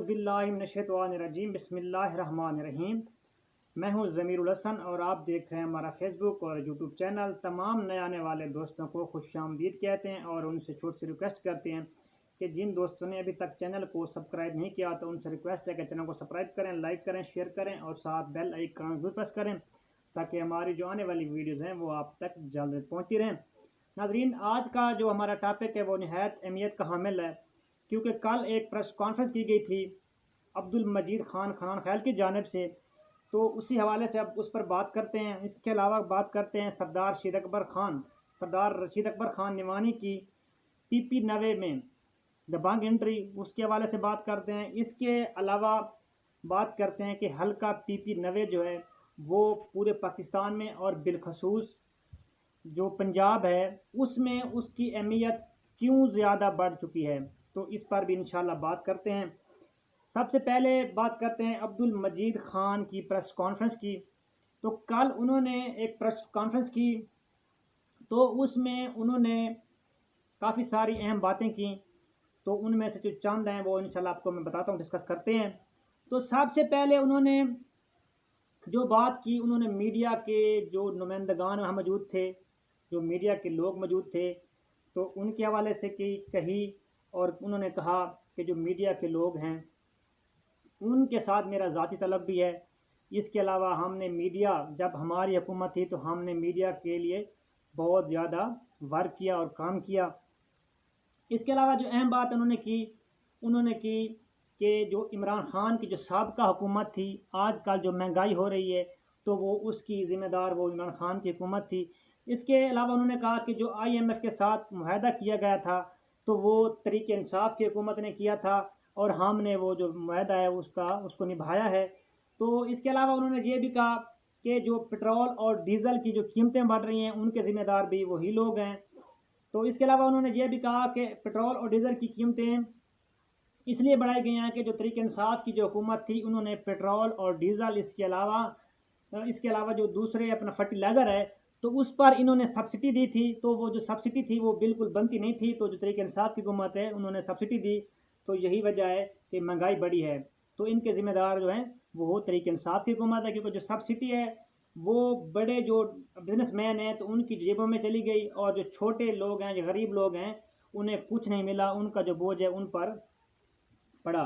औज़ुबिल्लाहिमिनश्शैतानिर्रजीम बिस्मिल्लाहिर्रहमानिर्रहीम। मैं हूं ज़मीरुल हसन और आप देख रहे हैं हमारा फेसबुक और यूट्यूब चैनल। तमाम नए आने वाले दोस्तों को खुशामदीद कहते हैं और उनसे छोटी सी रिक्वेस्ट करते हैं कि जिन दोस्तों ने अभी तक चैनल को सब्सक्राइब नहीं किया तो उनसे रिक्वेस्ट है कि चैनल को सब्सक्राइब करें, लाइक करें, शेयर करें और साथ बेल आइकन ज़रूर प्रेस करें ताकि हमारी जो आने वाली वीडियोज़ हैं वो आप तक जल्द पहुँचती रहें। नाज़रीन, आज का जो हमारा टॉपिक है वो निहायत अहमियत का हामिल है, क्योंकि कल एक प्रेस कॉन्फ्रेंस की गई थी अब्दुल मजीद खान खनान खैल की जानिब से, तो उसी हवाले से अब उस पर बात करते हैं। इसके अलावा बात करते हैं सरदार रशीद अकबर खान निवानी की PP90 में दबंग एंट्री, उसके हवाले से बात करते हैं। इसके अलावा बात करते हैं कि हल्का PP90 जो है वो पूरे पाकिस्तान में और बिलखसूस जो पंजाब है उसमें उसकी अहमियत क्यों ज़्यादा बढ़ चुकी है, तो इस पर भी इंशाल्लाह बात करते हैं। सबसे पहले बात करते हैं अब्दुल मजीद खान की प्रेस कॉन्फ्रेंस की। तो कल उन्होंने एक प्रेस कॉन्फ्रेंस की, तो उसमें उन्होंने काफ़ी सारी अहम बातें की, तो उनमें से जो चंद हैं वो इंशाल्लाह आपको मैं बताता हूँ, डिस्कस करते हैं। तो सबसे पहले उन्होंने जो बात की, उन्होंने मीडिया के जो नुमाइंदगान वहाँ मौजूद थे, जो मीडिया के लोग मौजूद थे, तो उनके हवाले से कही और उन्होंने कहा कि जो मीडिया के लोग हैं उनके साथ मेरा ज़ाती तलब भी है। इसके अलावा हमने मीडिया, जब हमारी हुकूमत थी तो हमने मीडिया के लिए बहुत ज़्यादा वर्क किया और काम किया। इसके अलावा जो अहम बात उन्होंने की कि जो इमरान खान की जो साबका हुकूमत थी, आजकल जो महंगाई हो रही है तो वो उसकी ज़िम्मेदार वो इमरान खान की हुकूमत थी। इसके अलावा उन्होंने कहा कि जो IMF के साथ मुआहदा किया गया था तो वो तरीके इंसाफ की हुकूमत ने किया था और हमने वो जो मुआहदा है उसको निभाया है। तो इसके अलावा उन्होंने ये भी कहा कि जो पेट्रोल और डीज़ल की जो कीमतें बढ़ रही हैं उनके ज़िम्मेदार भी वही लोग हैं। तो इसके अलावा उन्होंने ये भी कहा कि पेट्रोल और डीज़ल की कीमतें इसलिए बढ़ाई गई हैं कि जो तरीके इंसाफ की जो हुकूमत थी उन्होंने पेट्रोल और डीज़ल, इसके अलावा जो दूसरे अपना फर्टिलाइज़र है तो उस पर इन्होंने सब्सिडी दी थी, तो वो जो सब्सिडी थी वो बिल्कुल बनती नहीं थी। तो जो तरीके इंसाफ की हुकूमत है उन्होंने सब्सिडी दी, तो यही वजह है कि महंगाई बढ़ी है। तो इनके ज़िम्मेदार जो हैं वो तरीके इंसाफ की हुकूमत है, क्योंकि जो सब्सिडी है वो बड़े जो बिजनेसमैन हैं तो उनकी जेबों में चली गई और जो छोटे लोग हैं, जो गरीब लोग हैं, उन्हें कुछ नहीं मिला, उनका जो बोझ है उन पर पड़ा।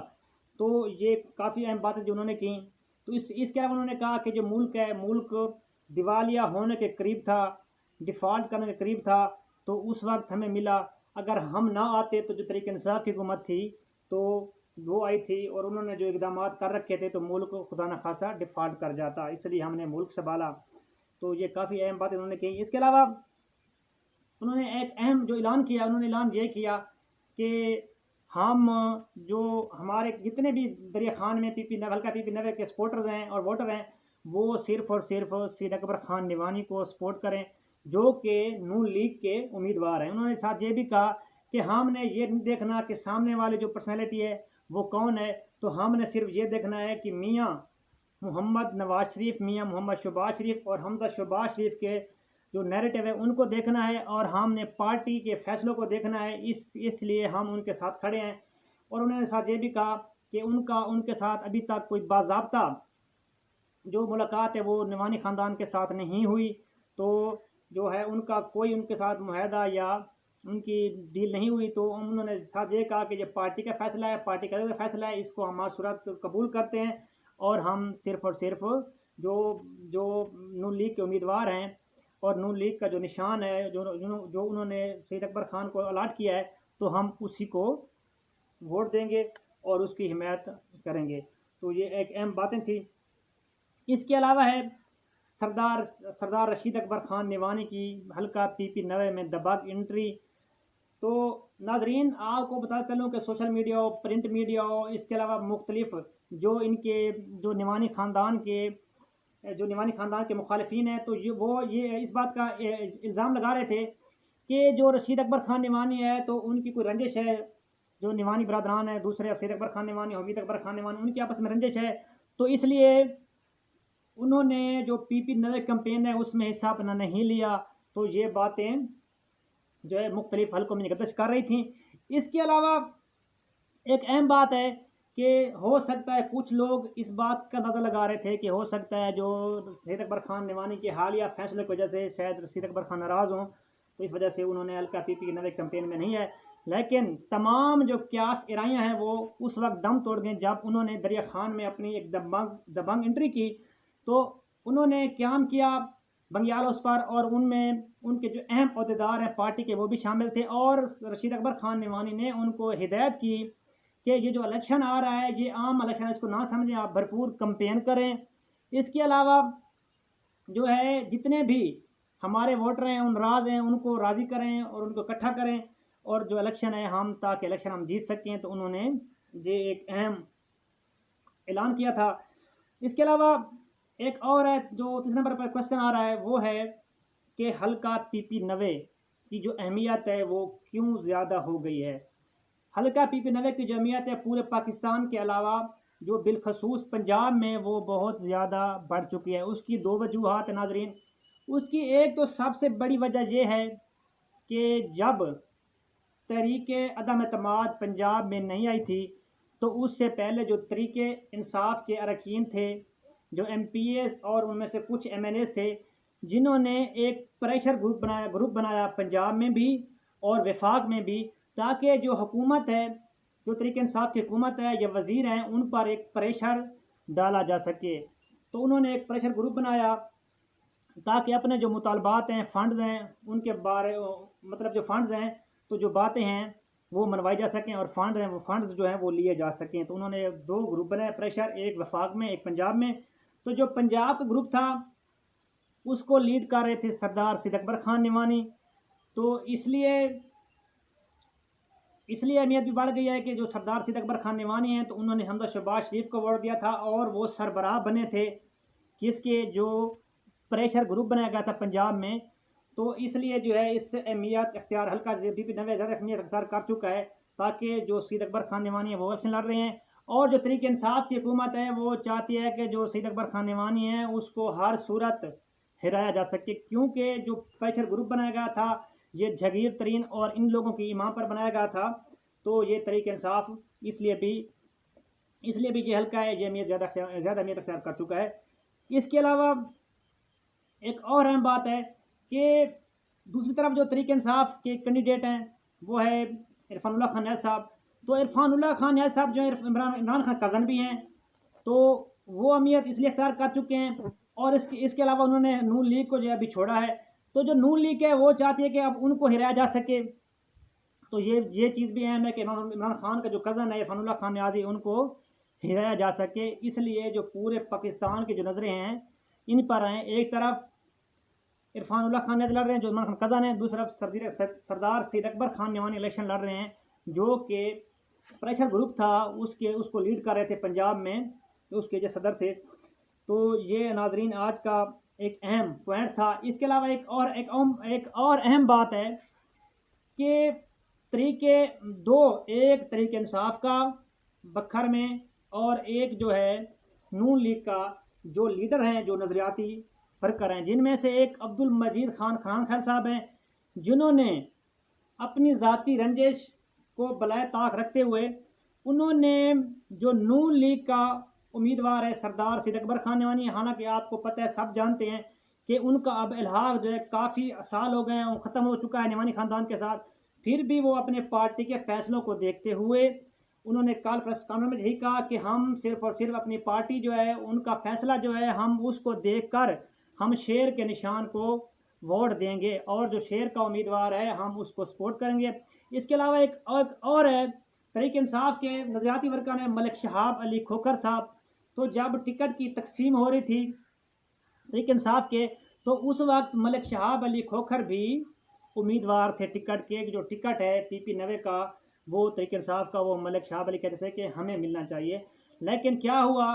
तो ये काफ़ी अहम बातें जो उन्होंने की। तो इसके अलावा उन्होंने कहा कि जो मुल्क दिवालिया होने के करीब था, डिफ़ॉल्ट करने के करीब था, तो उस वक्त हमें मिला। अगर हम ना आते तो जो तरीके इंसाफ की हुकूमत थी तो वो आई थी और उन्होंने जो इकदाम कर रखे थे तो मुल्क खुदा न खासा डिफ़ॉल्ट कर जाता, इसलिए हमने मुल्क संभाला। तो ये काफ़ी अहम बातें उन्होंने की। इसके अलावा उन्होंने एक अहम जो ऐलान किया, उन्होंने ऐलान ये किया कि हम जो हमारे जितने भी दरिया खान में हल्का PP90 के सपोर्टर्स हैं और वोटर हैं वो सिर्फ़ और सिर्फ रशीद अकबर खान निवानी को सपोर्ट करें, जो कि नून लीग के उम्मीदवार हैं। उन्होंने साथ ये भी कहा कि हमने ये नहीं देखना कि सामने वाले जो पर्सनैलिटी है वो कौन है, तो हमने सिर्फ ये देखना है कि मियाँ मोहम्मद नवाज शरीफ, मियाँ मोहम्मद शहबाज शरीफ और हमजा शहबाज शरीफ के जो नैरेटिव है उनको देखना है और हमने पार्टी के फैसलों को देखना है, इसलिए हम उनके साथ खड़े हैं। और उन्होंने साथ ये भी कहा कि उनके साथ अभी तक कोई बाज़ाब्ता जो मुलाकात है वो निवानी ख़ानदान के साथ नहीं हुई, तो जो है उनका कोई उनके साथ मुआहदा या उनकी डील नहीं हुई। तो उन्होंने साथ ये कहा कि ये पार्टी का फ़ैसला है, पार्टी का फ़ैसला है, इसको हम मासूरत कबूल करते हैं और हम सिर्फ़ और सिर्फ जो जो नून लीग के उम्मीदवार हैं और नून लीग का जो निशान है जो उन्होंने सईद अकबर खान को अलाट किया है तो हम उसी को वोट देंगे और उसकी हिमायत करेंगे। तो ये एक अहम बातें थी। इसके अलावा है सरदार रशीद अकबर खान निवानी की हल्का PP90 में दबंग एंट्री। तो नाजरीन, आपको बता चलूँ कि सोशल मीडिया हो, प्रिंट मीडिया हो, इसके अलावा मुख्तलिफ जो इनके जो निवानी ख़ानदान के मुखालिफिन हैं तो ये इस बात का इल्ज़ाम लगा रहे थे कि जो रशीद अकबर खान निवानी है तो उनकी कोई रंजिश है, जो निवानी बरदरान है दूसरे रशीद अकबर खान निवानी, हमीद अकबर खान निवानी, उनकी आपस में रंजिश है, तो इसलिए उन्होंने जो PP90 कैंपेन है उसमें हिस्सा अपना नहीं लिया। तो ये बातें जो है मुख्तलिफ हलकों में गर्दिश कर रही थी। इसके अलावा एक अहम बात है कि हो सकता है कुछ लोग इस बात का अंदाज़ा लगा रहे थे कि हो सकता है जो सैयद अकबर खान निवानी के हालिया फैसले की वजह से शायद सैयद अकबर खान नाराज़ हों, तो इस वजह से उन्होंने हल्का पीपी नवे कैंपेन में नहीं है। लेकिन तमाम जो क्यास इराइयाँ हैं वो उस वक्त दम तोड़ गए जब उन्होंने दरिया खान में अपनी एक दबंग एंट्री की। तो उन्होंने क्याम किया बंगियाल उस पर, और उनमें उनके जो अहम अहदेदार हैं पार्टी के वो भी शामिल थे, और रशीद अकबर खान निवानी ने उनको हिदायत की कि ये जो इलेक्शन आ रहा है ये आम इलेक्शन है, इसको ना समझें, आप भरपूर कंपेन करें। इसके अलावा जो है जितने भी हमारे वोटर हैं उन राज हैं उनको राज़ी करें और उनको इकट्ठा करें, और जो इलेक्शन है हम ताकि इलेक्शन हम जीत सकें। तो उन्होंने ये एक अहम ऐलान किया था। इसके अलावा एक और है जो तीसरे नंबर पर क्वेश्चन आ रहा है, वो है कि हल्का पीपी नवे की जो अहमियत है वो क्यों ज़्यादा हो गई है। हल्का पीपी नवे की जो अहमियत है पूरे पाकिस्तान के अलावा जो बिलखसूस पंजाब में वो बहुत ज़्यादा बढ़ चुकी है। उसकी दो वजूहात है नाजरीन। उसकी एक तो सबसे बड़ी वजह यह है कि जब तहरीक अदम एतमाद पंजाब में नहीं आई थी, तो उससे पहले जो तहरीक इंसाफ के अरकान थे, जो MPs और उनमें से कुछ MNAs थे, जिन्होंने एक प्रेशर ग्रुप बनाया पंजाब में भी और वफाक में भी, ताकि जो हुकूमत है, जो तहरीक इंसाफ की हुकूमत है या वज़ीर हैं, उन पर एक प्रेशर डाला जा सके। तो उन्होंने एक प्रेशर ग्रुप बनाया ताकि अपने जो मुतालबात हैं, फ़ंड्स हैं, उनके बारे मतलब जो फ़ंड्स हैं, तो जो बातें हैं वो मनवाई जा सकें, और फंड हैं वो फंड्स जो हैं वो लिए जा सकें। तो उन्होंने दो ग्रुप बनाए प्रेशर, एक वफाक में एक पंजाब में। तो जो पंजाब का ग्रुप था उसको लीड कर रहे थे सरदार सैयद अकबर खान निवानी। तो इसलिए अहमियत भी बढ़ गई है कि जो सरदार सैयद अकबर खान निवानी हैं, तो उन्होंने हमजा शहबाज शरीफ को वोट दिया था और वो सरबराह बने थे किसके, जो प्रेशर ग्रुप बनाया गया था पंजाब में। तो इसलिए जो है इससे अहमियत इख्तियार हल्का पीपी नवे ज़्यादा अहमियत इख्तियार कर चुका है, ताकि जो सैयद अकबर खान निवानी है वो इलेक्शन लड़ रहे हैं, और जो तहरीक इंसाफ की हुकूमत है वो चाहती है कि जो सैयद अकबर खान निवानी है उसको हर सूरत हिराया जा सके, क्योंकि जो प्रेशर ग्रुप बनाया गया था ये जगीर तरीन और इन लोगों की इमाम पर बनाया गया था। तो ये तहरीक इंसाफ इसलिए भी ये हल्का है, ये अहमियत ज़्यादा अहमियत इख्तियार कर चुका है। इसके अलावा एक और अहम बात है कि दूसरी तरफ जो तहरीक इंसाफ के कैंडिडेट हैं वो है इरफानुल्लाह खान नियाज़ साहब। तो इरफानुल्लाह खान नियाज़ साहब जो है इमरान खान कज़न भी हैं, तो वो अहमियत इसलिए इख्तियार कर चुके हैं। और इसके अलावा उन्होंने नून लीग को जो है अभी छोड़ा है, तो जो नून लीग है वो चाहती है कि अब उनको हिराया जा सके। तो ये चीज़ भी अहम है कि इमरान खान का जो कज़न है इरफानुल्लाह खान नियाज़ी, उनको हिराया जा सके। इसलिए जो पूरे पाकिस्तान की जो नज़रें हैं इन पर हैं। एक तरफ इरफानुल्लाह खान नियाज़ी लड़ रहे हैं जो इमरान खान कज़न है, दूसरी तरफ सरदार सैयद अकबर खान निवानी इलेक्शन लड़ रहे हैं, जो कि प्रेशर ग्रुप था उसको लीड कर रहे थे पंजाब में, तो उसके जो सदर थे। तो ये नाजरीन आज का एक अहम पॉइंट था। इसके अलावा एक और अहम बात है कि तरीके दो, एक तरीके इंसाफ का बखर में और एक जो है नून लीग का जो लीडर हैं, जो नज़रियाती फर्कर हैं, जिनमें से एक अब्दुल मजीद खान खैर साहब हैं, जिन्होंने अपनी ज़ाती रंजिश को बलाए ताक रखते हुए उन्होंने जो नून लीग का उम्मीदवार है सरदार सैयद अकबर खान निवानी, हालांकि आपको पता है, सब जानते हैं कि उनका अब इल्हाक जो है काफ़ी साल हो गए हैं, ख़त्म हो चुका है निवानी ख़ानदान के साथ। फिर भी वो अपने पार्टी के फैसलों को देखते हुए उन्होंने कल प्रेस कॉन्फ्रेंस में यही कहा कि हम सिर्फ और सिर्फ अपनी पार्टी जो है उनका फैसला जो है हम उसको देखकर हम शेर के निशान को वोट देंगे, और जो शेर का उम्मीदवार है हम उसको सपोर्ट करेंगे। इसके अलावा एक और है तहरीक इंसाफ के नज़रियाती वर्कर ने मलिक शहाब अली खोखर साहब। तो जब टिकट की तकसीम हो रही थी तहरीक इंसाफ के, तो उस वक्त मलिक शहाब अली खोखर भी उम्मीदवार थे टिकट के। जो टिकट है पीपी नवे का वो तहरीक इंसाफ का, वो मलिक शहाब अली कहते थे कि हमें मिलना चाहिए। लेकिन क्या हुआ,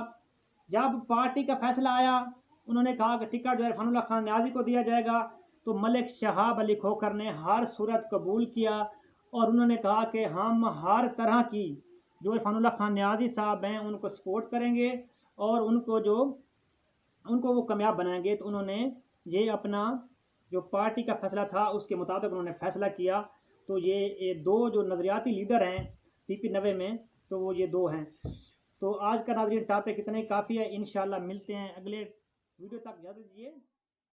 जब पार्टी का फैसला आया उन्होंने कहा कि टिकट जो है इरफानुल्लाह खान नियाज़ी को दिया जाएगा, तो मलिक शहाब अली खोखर ने हर सूरत कबूल किया और उन्होंने कहा कि हम हर तरह की जो इरफानुल्लाह खान नियाज़ी साहब हैं उनको सपोर्ट करेंगे और उनको वो कामयाब बनाएंगे। तो उन्होंने ये अपना जो पार्टी का फैसला था उसके मुताबिक उन्होंने फैसला किया। तो ये दो जो नज़रियाती लीडर हैं पीपी नवे में, तो वो ये दो हैं। आज का नाज़रीन टॉपिक इतना ही काफ़ी है। इंशाल्लाह मिलते हैं अगले वीडियो तक, इजाज़त दीजिए।